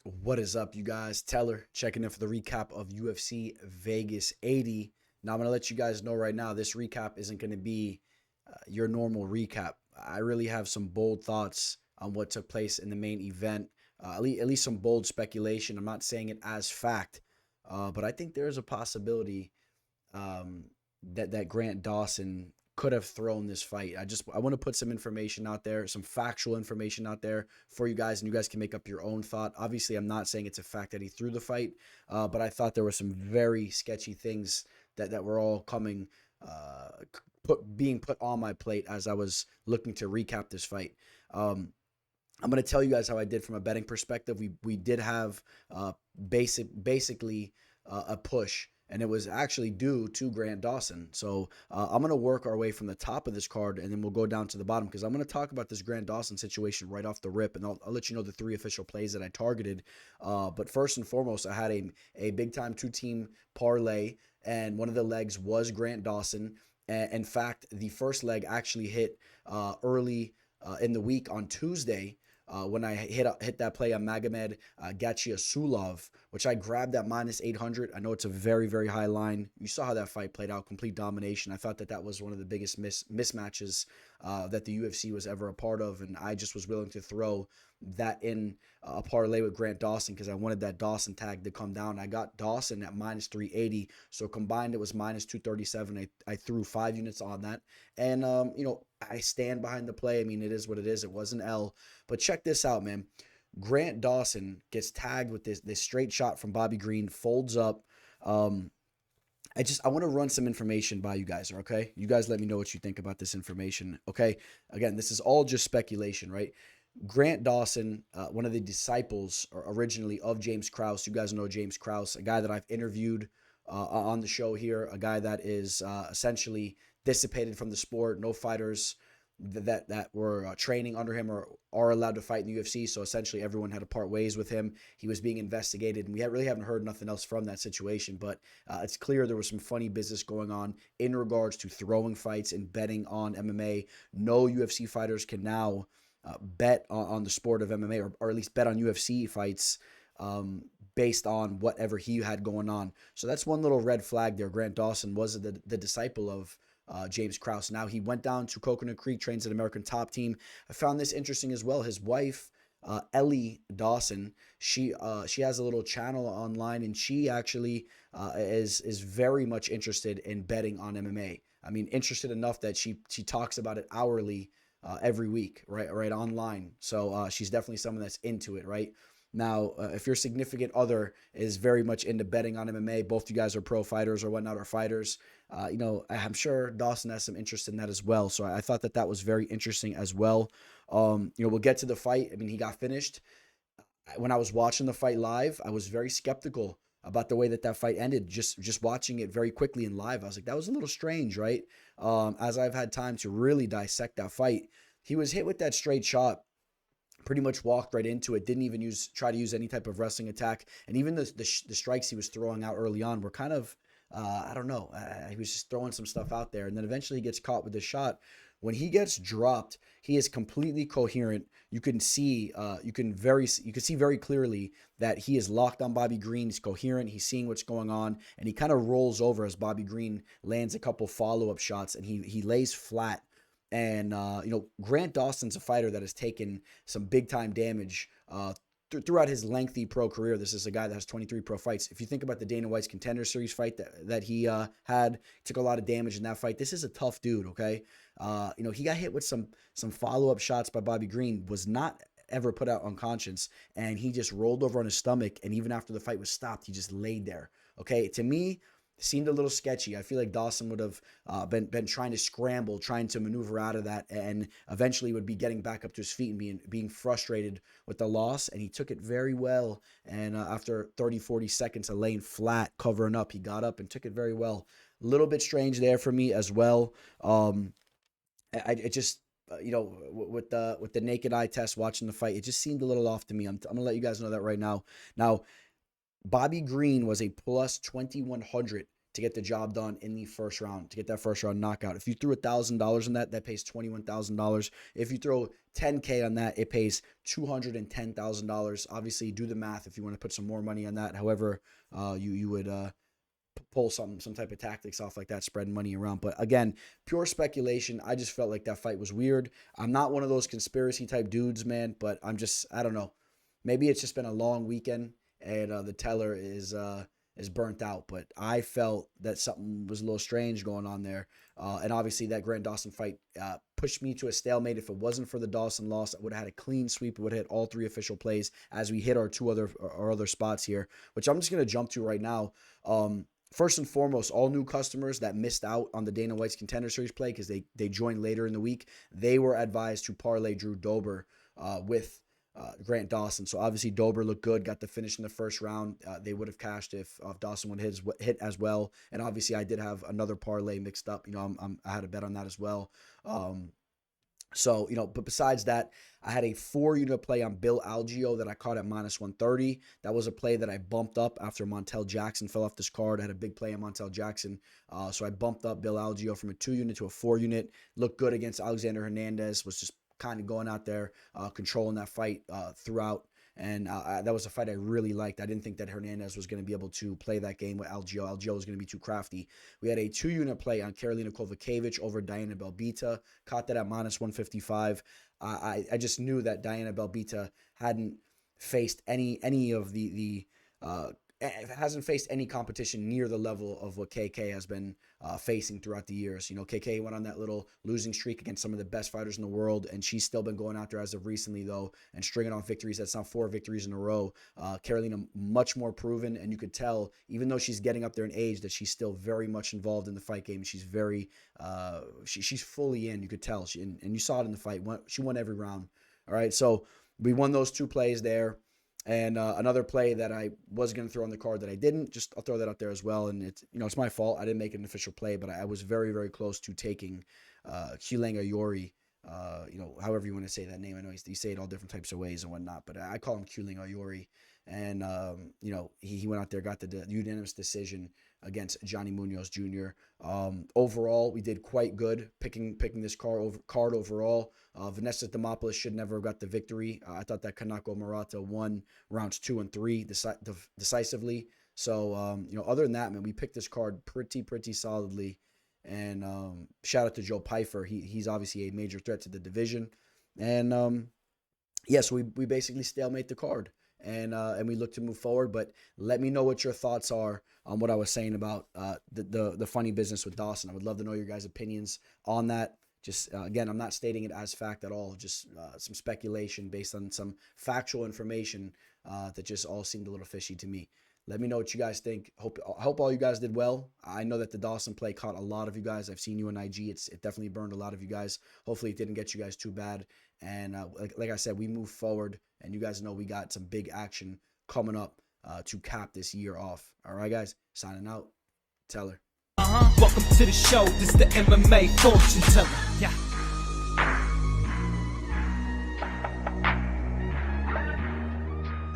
What is up, you guys? Teller checking in for the recap of UFC Vegas 80. Now, I'm going to let you guys know right now this recap isn't going to be your normal recap. I really have some bold thoughts on what took place in the main event, at least some bold speculation. I'm not saying it as fact, but I think there is a possibility um, that Grant Dawson could have thrown this fight. I want to put some information out there, some factual information out there for you guys, and you guys can make up your own thought. Obviously, I'm not saying it's a fact that he threw the fight, but I thought there were some very sketchy things that were all coming being put on my plate as I was looking to recap this fight. I'm going to tell you guys how I did from a betting perspective. We did have basically a push, and it was actually due to Grant Dawson. So I'm going to work our way from the top of this card, and then we'll go down to the bottom because I'm going to talk about this Grant Dawson situation right off the rip, and I'll let you know the three official plays that I targeted. But first and foremost, I had a big time two-team parlay, and one of the legs was Grant Dawson. And in fact, the first leg actually hit early in the week on Tuesday when I hit that play on Magomed Sulov, which I grabbed at minus 800. I know it's a very, very high line. You saw how that fight played out, complete domination. I thought that was one of the biggest mismatches that the UFC was ever a part of, and I just was willing to throw that in a parlay with Grant Dawson because I wanted that Dawson tag to come down. I got Dawson at minus 380, so combined it was minus 237. I threw 5 units on that, and I stand behind the play. I mean, it is what it is. It was an L, but check this out, man. Grant Dawson gets tagged with this straight shot from Bobby Green, folds up. I want to run some information by you guys, okay? You guys let me know what you think about this information, okay? Again, this is all just speculation, right? Grant Dawson, one of the disciples originally of James Krause. You guys know James Krause, a guy that I've interviewed on the show here, a guy that is essentially dissipated from the sport. No fighters that were training under him or are allowed to fight in the UFC. So essentially everyone had to part ways with him. He was being investigated, and we really haven't heard nothing else from that situation. But it's clear there was some funny business going on in regards to throwing fights and betting on MMA. No UFC fighters can now bet on the sport of MMA, or at least bet on UFC fights based on whatever he had going on. So that's one little red flag there. Grant Dawson was the disciple of James Krause. Now he went down to Coconut Creek, trains at American Top Team. I found this interesting as well. His wife, Ellie Dawson, she has a little channel online, and she actually is very much interested in betting on MMA. I mean, interested enough that she talks about it hourly every week, right online. So she's definitely someone that's into it, right? Now, if your significant other is very much into betting on MMA, both you guys are pro fighters or whatnot, or fighters, I'm sure Dawson has some interest in that as well. So I thought that was very interesting as well. We'll get to the fight. I mean, he got finished. When I was watching the fight live, I was very skeptical about the way that fight ended. Just watching it very quickly in live, I was like, that was a little strange, right? As I've had time to really dissect that fight, he was hit with that straight shot, pretty much walked right into it, didn't even try to use any type of wrestling attack, and even the strikes he was throwing out early on were kind of I don't know, he was just throwing some stuff out there, and then eventually he gets caught with the shot. When he gets dropped, he is completely coherent. You can see very clearly that he is locked on Bobby Green. He's coherent. He's seeing what's going on, and he kind of rolls over as Bobby Green lands a couple follow-up shots, and he lays flat. And Grant Dawson's a fighter that has taken some big time damage throughout his lengthy pro career. This is a guy that has 23 pro fights. If you think about the Dana White's Contender Series fight that he had, took a lot of damage in that fight. This is a tough dude, okay? He got hit with some follow-up shots by Bobby Green, was not ever put out unconscious, and he just rolled over on his stomach, and even after the fight was stopped, he just laid there. Okay, to me, seemed a little sketchy. I feel like Dawson would have been trying to scramble, trying to maneuver out of that, and eventually would be getting back up to his feet and being frustrated with the loss. And he took it very well. And after 30, 40 seconds of laying flat, covering up, he got up and took it very well. A little bit strange there for me as well. It just with the naked eye test, watching the fight, it just seemed a little off to me. I'm gonna let you guys know that right now. Now, Bobby Green was a plus 2,100 to get the job done in the first round, to get that first round knockout. If you threw $1,000 on that, that pays $21,000. If you throw $10K on that, it pays $210,000. Obviously, do the math if you want to put some more money on that. However, you would pull some type of tactics off like that, spreading money around. But again, pure speculation. I just felt like that fight was weird. I'm not one of those conspiracy type dudes, man, but I don't know. Maybe it's just been a long weekend and the teller is burnt out. But I felt that something was a little strange going on there. And obviously that Grant Dawson fight pushed me to a stalemate. If it wasn't for the Dawson loss, I would have had a clean sweep. We would have hit all 3 official plays as we hit our other spots here, which I'm just going to jump to right now. First and foremost, all new customers that missed out on the Dana White's Contender Series play because they joined later in the week, they were advised to parlay Drew Dober with Grant Dawson. So obviously Dober looked good, got the finish in the first round. They would have cashed if Dawson would hit as well. And obviously I did have another parlay mixed up. I had a bet on that as well. So, but besides that, I had a 4-unit play on Bill Algeo that I caught at -130. That was a play that I bumped up after Montel Jackson fell off this card. I had a big play on Montel Jackson. So I bumped up Bill Algeo from a 2-unit to a 4-unit. Looked good against Alexander Hernandez, was just kind of going out there, controlling that fight throughout. And that was a fight I really liked. I didn't think that Hernandez was going to be able to play that game with Algeo. Algeo was going to be too crafty. We had a 2-unit play on Karolina Kovacevic over Diana Belbita. Caught that at -155. I just knew that Diana Belbita hadn't faced any of hasn't faced any competition near the level of what KK has been facing throughout the years. KK went on that little losing streak against some of the best fighters in the world, and she's still been going out there as of recently, though, and stringing on victories. That's now 4 victories in a row. Karolina, much more proven, and you could tell, even though she's getting up there in age, that she's still very much involved in the fight game. She's very, she's fully in, you could tell. And you saw it in the fight. She won every round. All right, so we won those 2 plays there. And another play that I was going to throw on the card that I didn't, I'll throw that out there as well. And it's my fault. I didn't make an official play, but I was very, very close to taking Kulenga Yori, however you want to say that name. I know you say it all different types of ways and whatnot, but I call him Kulenga Yori. And, he went out there, got the unanimous decision against Johnny Munoz Jr. Overall, we did quite good picking this card overall. Vanessa Demopoulos should never have got the victory. I thought that Kanako Murata won rounds 2 and 3 decisively. So, other than that, man, we picked this card pretty solidly. And shout out to Joe Pyfer. He's obviously a major threat to the division. And, so we basically stalemate the card. And we look to move forward, but let me know what your thoughts are on what I was saying about the funny business with Dawson. I would love to know your guys' opinions on that. Just again, I'm not stating it as fact at all. Just some speculation based on some factual information that just all seemed a little fishy to me. Let me know what you guys think. I hope all you guys did well. I know that the Dawson play caught a lot of you guys. I've seen you on IG. It definitely burned a lot of you guys. Hopefully it didn't get you guys too bad. And like I said, we move forward, and you guys know we got some big action coming up to cap this year off. All right, guys, signing out. Teller. Welcome to the show. This is the MMA fortune teller. Yeah.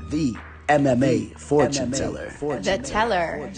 The MMA fortune teller. The teller.